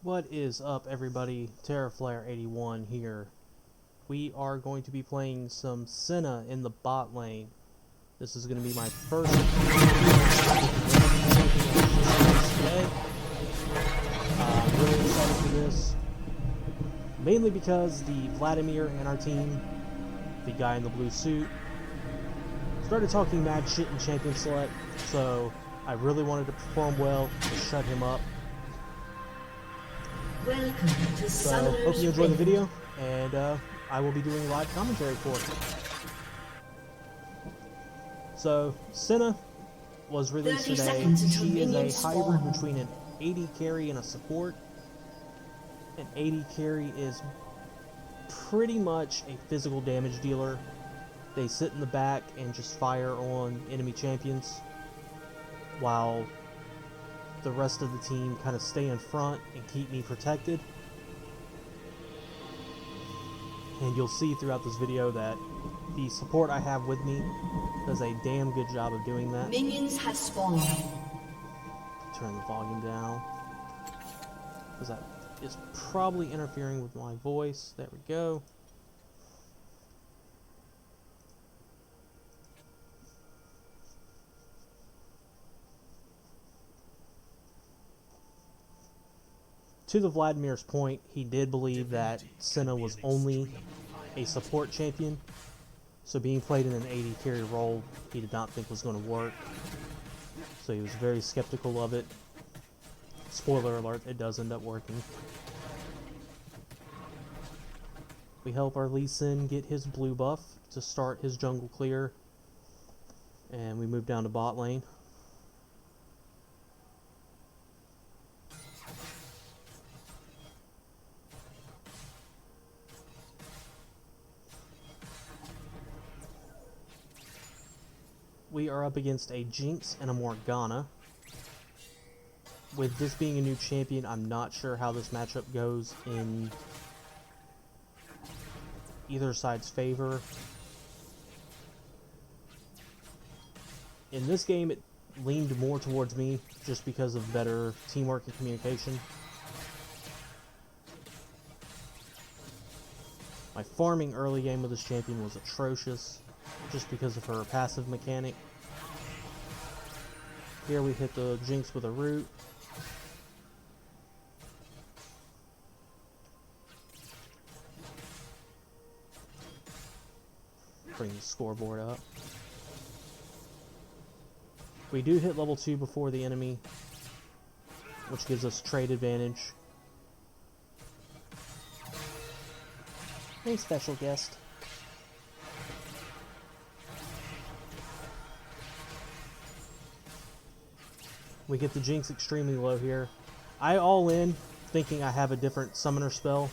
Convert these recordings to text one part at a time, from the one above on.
What is up, everybody? TerraFlare81 here. We are going to be playing some Senna in the bot lane. This is going to be my first today. I'm really excited for this, mainly because the Vladimir in our team, the guy in the blue suit, started talking mad shit in Champion Select, so I really wanted to perform well to shut him up. Welcome to So, hope you enjoy the video, and I will be doing live commentary for it. So, Senna was released today. She is a hybrid between an AD carry and a support. An AD carry is pretty much a physical damage dealer. They sit in the back and just fire on enemy champions, while the rest of the team kind of stay in front and keep me protected. And you'll see throughout this video that the support I have with me does a damn good job of doing that. Minions have spawned. Turn the volume down, because that is probably interfering with my voice. There we go. To the Vladimir's point, he did believe that Senna was only a support champion, so being played in an AD carry role he did not think was going to work, so he was very skeptical of it. Spoiler alert, it does end up working. We help our Lee Sin get his blue buff to start his jungle clear, and we move down to bot lane. We are up against a Jinx and a Morgana. With this being a new champion, I'm not sure how this matchup goes in either side's favor. In this game, it leaned more towards me just because of better teamwork and communication. My farming early game with this champion was atrocious, just because of her passive mechanic. Here we hit the Jinx with a root. Bring the scoreboard up. We do hit level 2 before the enemy, which gives us trade advantage. Hey, special guest. We get the Jinx extremely low here. I all in, thinking I have a different summoner spell,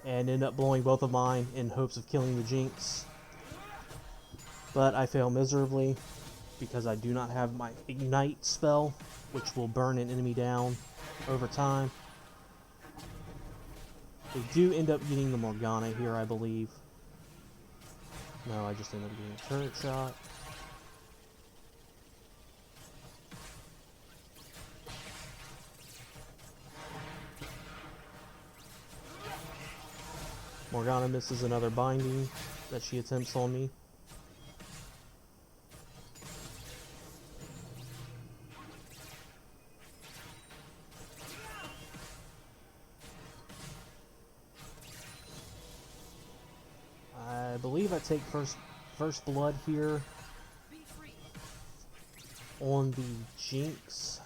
and end up blowing both of mine in hopes of killing the Jinx. But I fail miserably, because I do not have my Ignite spell, which will burn an enemy down over time. We do end up getting the Morgana here, I believe. No, I just end up getting a turret shot. Morgana misses another binding that she attempts on me. I believe I take first blood here on the Jinx.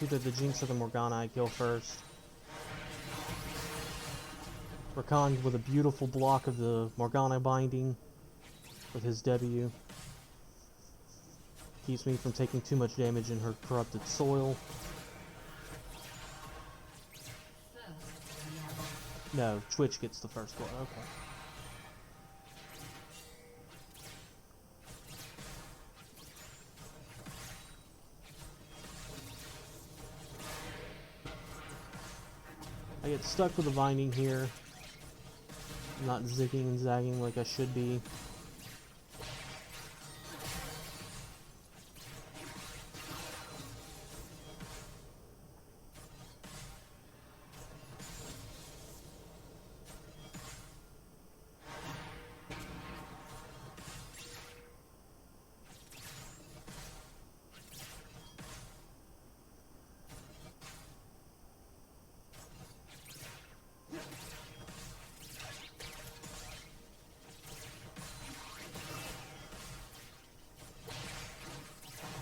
Either the Jinx or the Morgana I kill first. Rakan with a beautiful block of the Morgana binding with his W. Keeps me from taking too much damage in her corrupted soil. No, Twitch gets the first blood, okay. I get stuck with the binding here. Not zigging and zagging like I should be.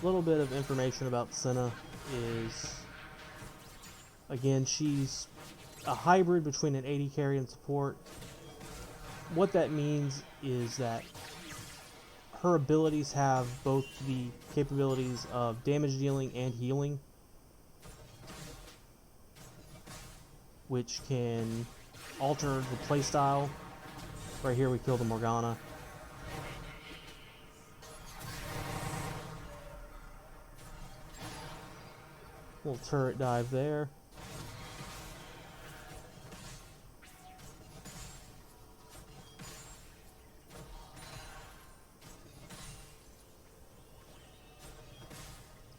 little bit of information about Senna is, again, she's a hybrid between an AD carry and support. What that means is that her abilities have both the capabilities of damage dealing and healing, which can alter the playstyle. Right here we kill the Morgana. Little turret dive there.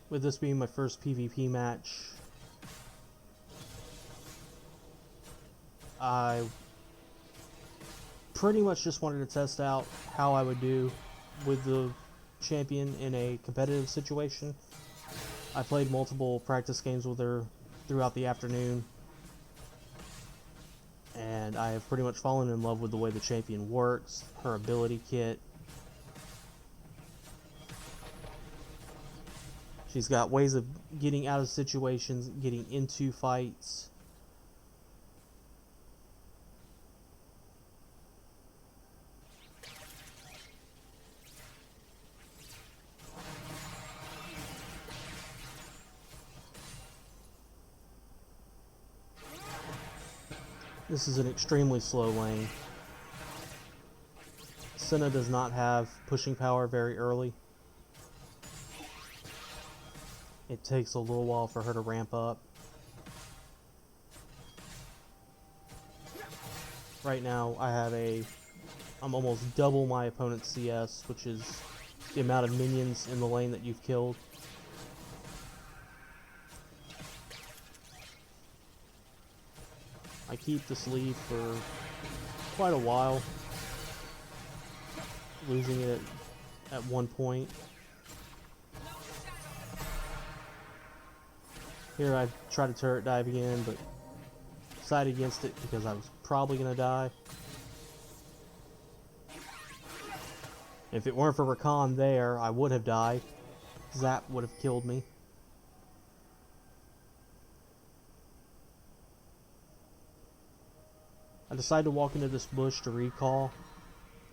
With this being my first PvP match, I pretty much just wanted to test out how I would do with the champion in a competitive situation. I played multiple practice games with her throughout the afternoon, and I have pretty much fallen in love with the way the champion works, her ability kit. She's got ways of getting out of situations, getting into fights. This is an extremely slow lane. Senna does not have pushing power very early. It takes a little while for her to ramp up. Right now I'm almost double my opponent's CS, which is the amount of minions in the lane that you've killed. I keep this lead for quite a while, losing it at one point. Here I try to turret dive again, but decided against it because I was probably going to die. If it weren't for Rakan there, I would have died. Zap would have killed me. I decided to walk into this bush to recall.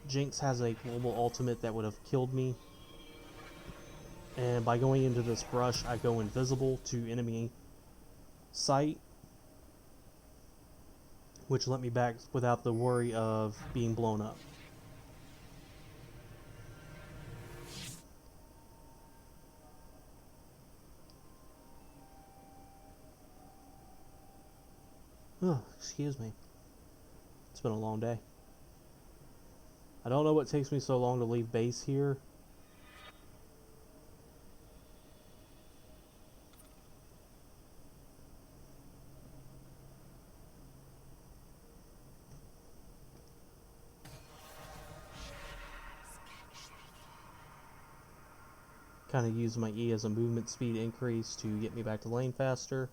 Jinx has a global ultimate that would have killed me. And by going into this brush, I go invisible to enemy sight, which let me back without the worry of being blown up. Oh, excuse me. It's been a long day. I don't know what takes me so long to leave base here. Kind of use my E as a movement speed increase to get me back to lane faster.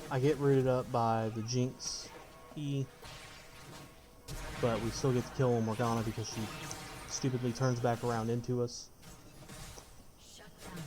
I get rooted up by the Jinx E, but we still get to kill Morgana because she stupidly turns back around into us. Shut down.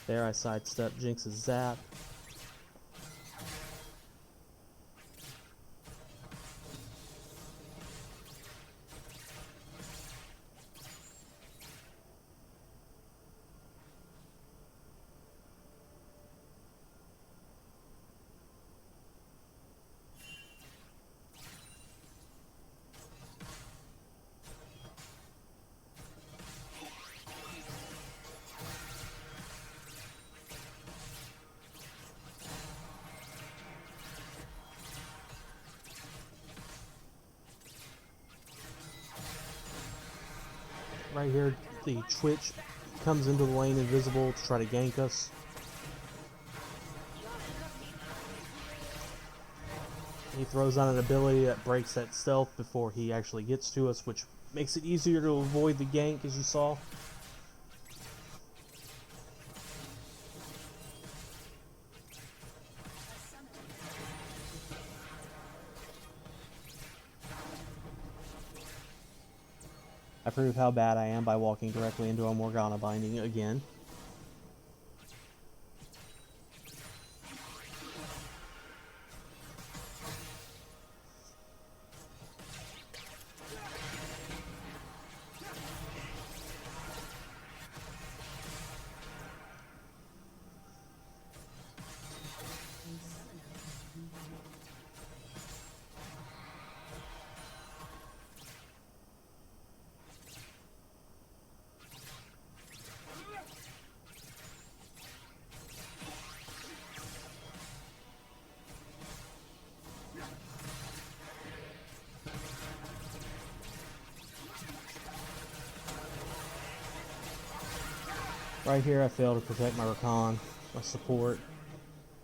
There, I sidestep Jinx's zap. Right here, the Twitch comes into the lane invisible to try to gank us. He throws out an ability that breaks that stealth before he actually gets to us, which makes it easier to avoid the gank, as you saw. I prove how bad I am by walking directly into a Morgana binding again. Right here I fail to protect my Rakan, my support.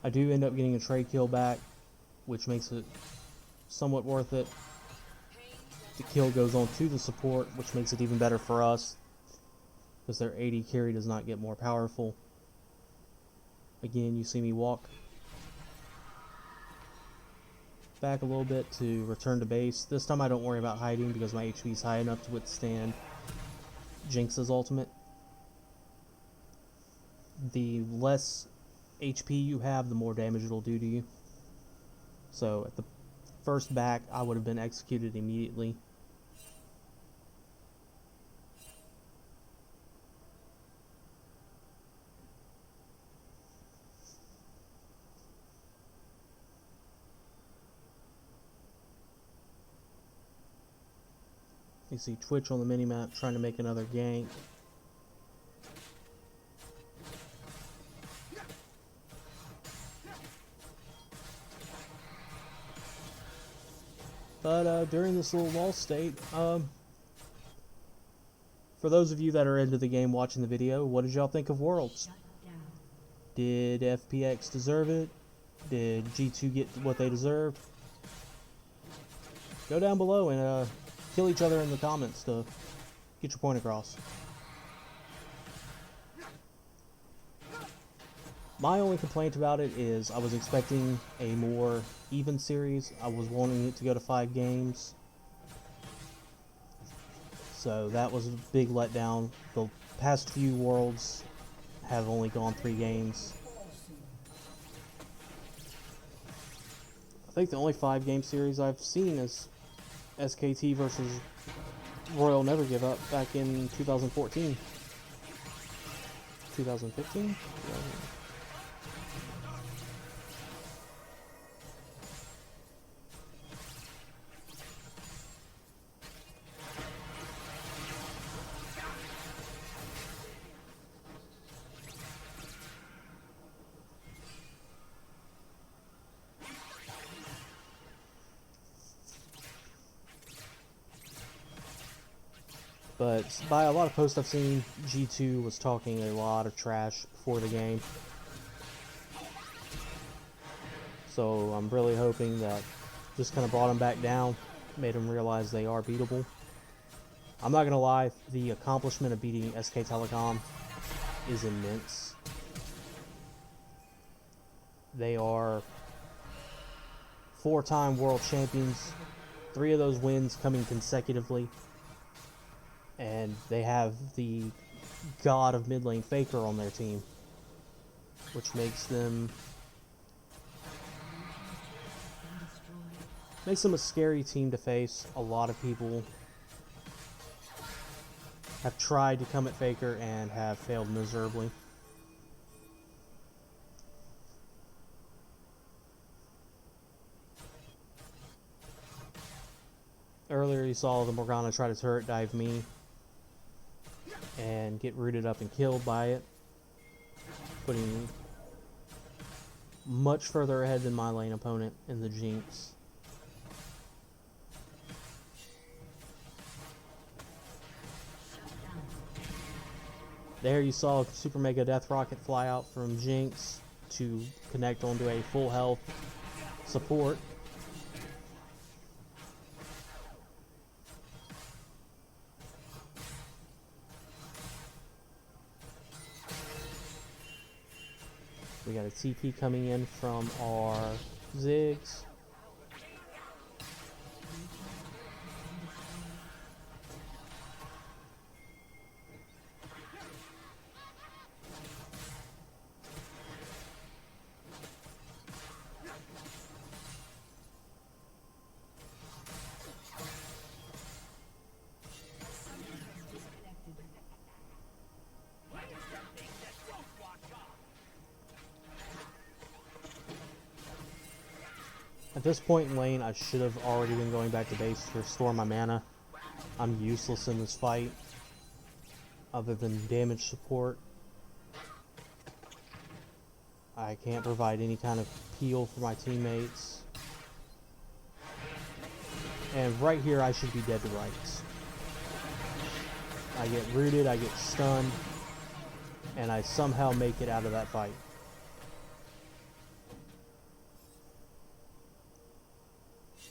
I do end up getting a trade kill back, which makes it somewhat worth it. The kill goes on to the support, which makes it even better for us, because their AD carry does not get more powerful. Again, you see me walk back a little bit to return to base. This time I don't worry about hiding because my HP is high enough to withstand Jinx's ultimate. The less HP you have, the more damage it'll do to you. So at the first back, I would have been executed immediately. You see Twitch on the minimap trying to make another gank. But during this little lull state, for those of you that are into the game watching the video, what did y'all think of Worlds? Did FPX deserve it? Did G2 get what they deserved? Go down below and kill each other in the comments to get your point across. My only complaint about it is I was expecting a more even series. I was wanting it to go to 5 games. So that was a big letdown. The past few Worlds have only gone 3 games. I think the only 5-game series I've seen is SKT versus Royal Never Give Up back in 2014. 2015? But by a lot of posts I've seen, G2 was talking a lot of trash before the game. So I'm really hoping that just kind of brought them back down, made them realize they are beatable. I'm not going to lie, the accomplishment of beating SK Telecom is immense. They are 4-time world champions, 3 of those wins coming consecutively. And they have the god of mid lane Faker on their team, which makes them a scary team to face. A lot of people have tried to come at Faker and have failed miserably. Earlier you saw the Morgana try to turret dive me and get rooted up and killed by it, putting me much further ahead than my lane opponent in the Jinx. There you saw a Super Mega Death Rocket fly out from Jinx to connect onto a full health support. We got a TP coming in from our Ziggs. At this point in lane, I should have already been going back to base to restore my mana. I'm useless in this fight, other than damage support. I can't provide any kind of heal for my teammates. And right here, I should be dead to rights. I get rooted, I get stunned, and I somehow make it out of that fight.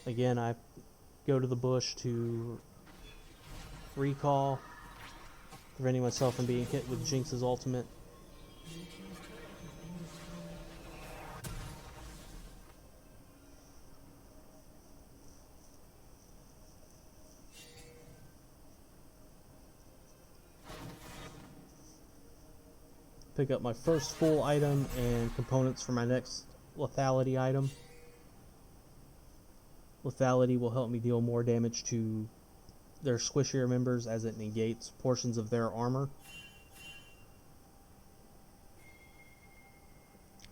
Again, I go to the bush to recall, preventing myself from being hit with Jinx's ultimate. Pick up my first full item and components for my next lethality item. Lethality will help me deal more damage to their squishier members as it negates portions of their armor.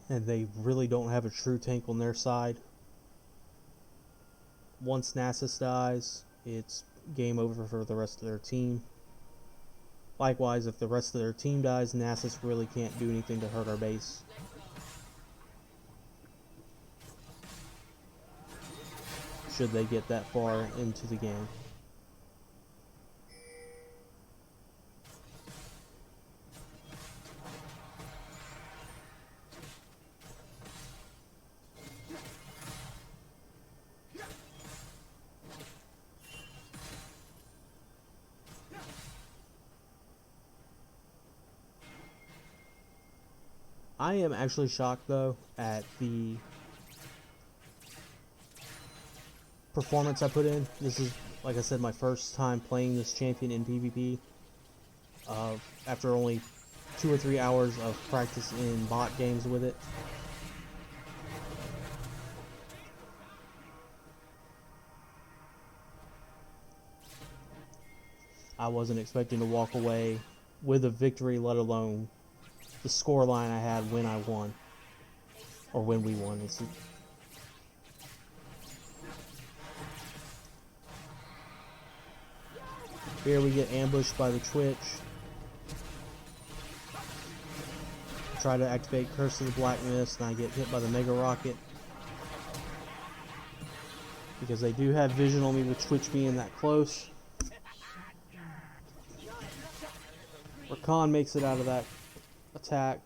And they really don't have a true tank on their side. Once Nasus dies, it's game over for the rest of their team. Likewise, if the rest of their team dies, Nasus really can't do anything to hurt our base. Should they get that far into the game. I am actually shocked though at the performance I put in. This is, like I said, my first time playing this champion in PvP. After only 2 or 3 hours of practice in bot games with it. I wasn't expecting to walk away with a victory, let alone the score line I had when I won. Or when we won. Here we get ambushed by the Twitch. Try to activate Curse of the Black Mist, and I get hit by the Mega Rocket. Because they do have vision on me with Twitch being that close. Rakan makes it out of that attack.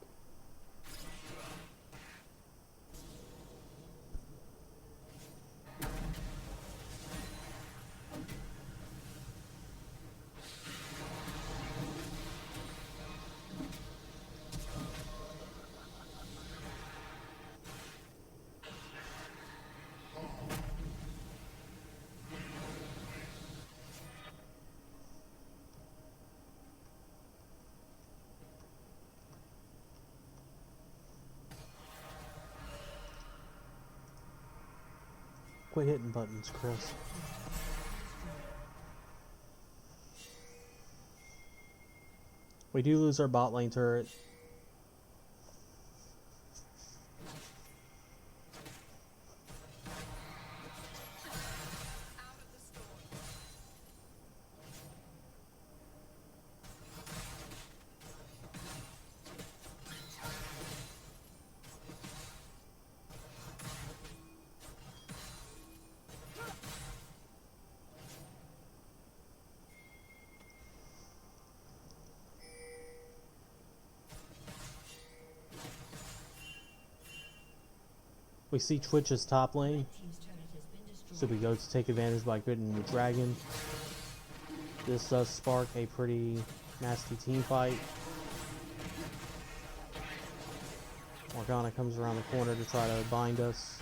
Quit hitting buttons, Chris. We do lose our bot lane turret. We see Twitch's top lane, Team's turret has been destroyed. so we go to take advantage by getting the dragon. This does spark a pretty nasty team fight. Morgana comes around the corner to try to bind us.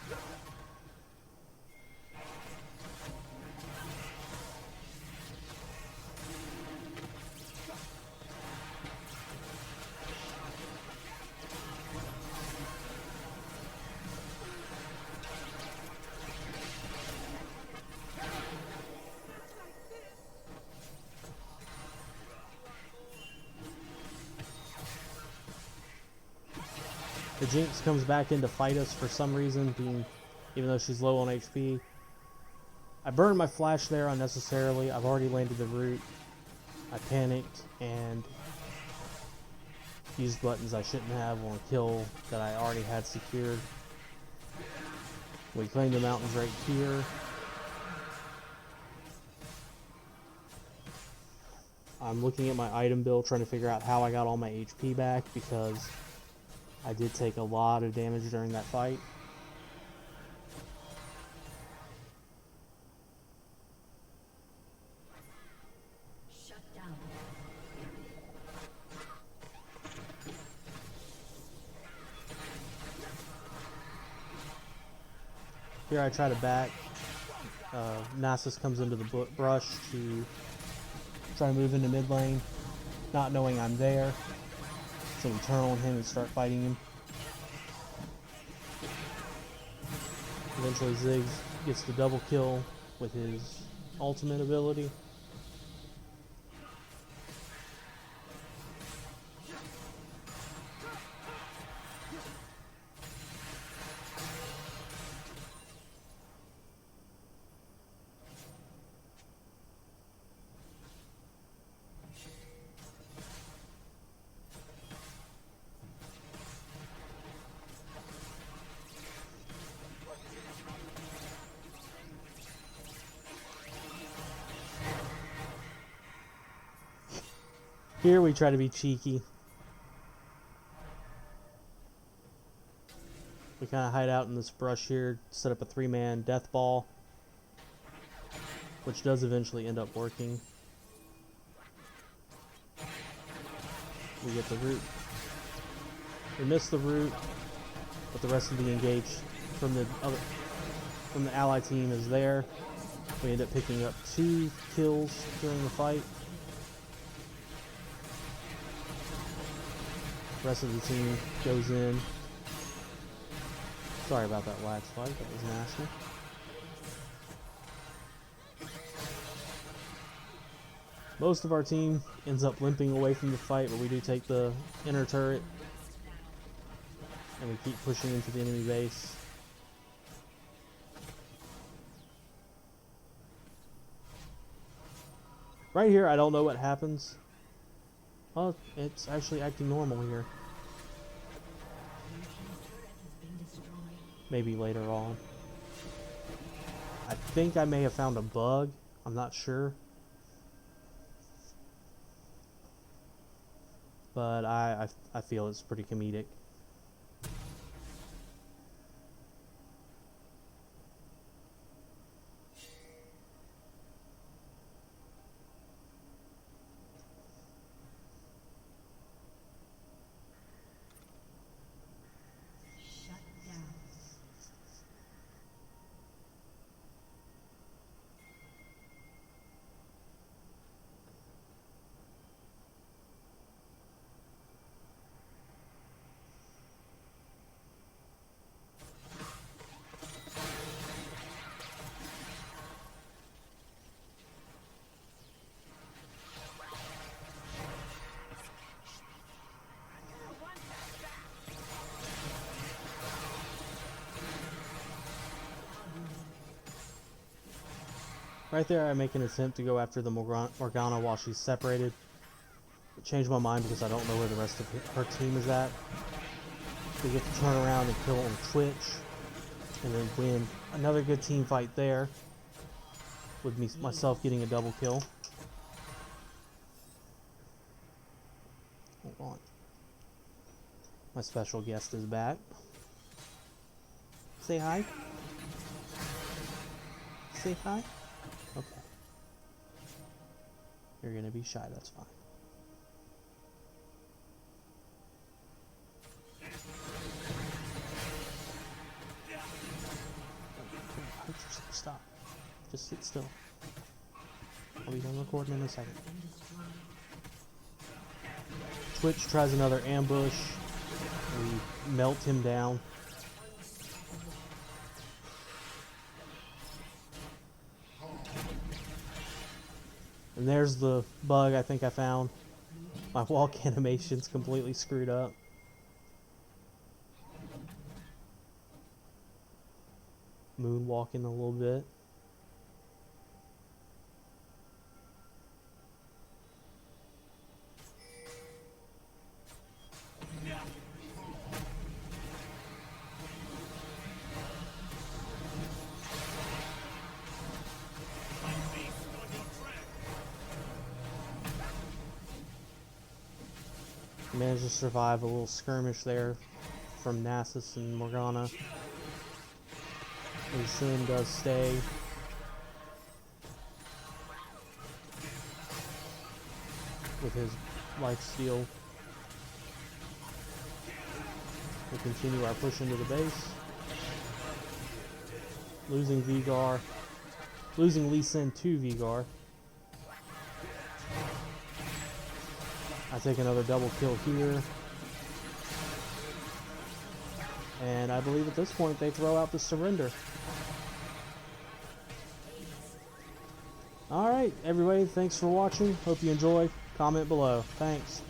The Jinx comes back in to fight us for some reason, even though she's low on HP. I burned my flash there unnecessarily. I've already landed the root. I panicked and used buttons I shouldn't have on a kill that I already had secured. We claim the mountains right here. I'm looking at my item build, trying to figure out how I got all my HP back, because I did take a lot of damage during that fight. Shut down. Here I try to back. Nasus comes into the brush to try to move into mid lane, not knowing I'm there. So we turn on him and start fighting him. Eventually Ziggs gets the double kill with his ultimate ability. Here we try to be cheeky. We kind of hide out in this brush here, set up a 3-man death ball, which does eventually end up working. We get the root. We miss the root, but the rest of the engage from the ally team is there. We end up picking up 2 kills during the fight. The rest of the team goes in. Sorry about that lag spike, that was nasty. Most of our team ends up limping away from the fight, but we do take the inner turret. And we keep pushing into the enemy base. Right here, I don't know what happens. Well, it's actually acting normal here. Maybe later on. I think I may have found a bug. I'm not sure. But I feel it's pretty comedic. Right there, I make an attempt to go after the Morgana while she's separated. But changed my mind because I don't know where the rest of her team is at. We get to turn around and kill on Twitch, and then win another good team fight there, with myself getting a double kill. Hold on. My special guest is back. Say hi. Say hi. Okay. You're gonna be shy, that's fine. Hurt yourself, stop. Just sit still. I'll be done recording in a second. Twitch tries another ambush. We melt him down. And there's the bug I think I found. My walk animation's completely screwed up. Moonwalking a little bit. Managed to survive a little skirmish there from Nasus and Morgana. And Sin does stay. With his lifesteal. We'll continue our push into the base. Losing Vigar. Losing Lee Sin to Vigar. I take another double kill here. And I believe at this point they throw out the surrender. Alright, everybody, thanks for watching. Hope you enjoyed. Comment below. Thanks.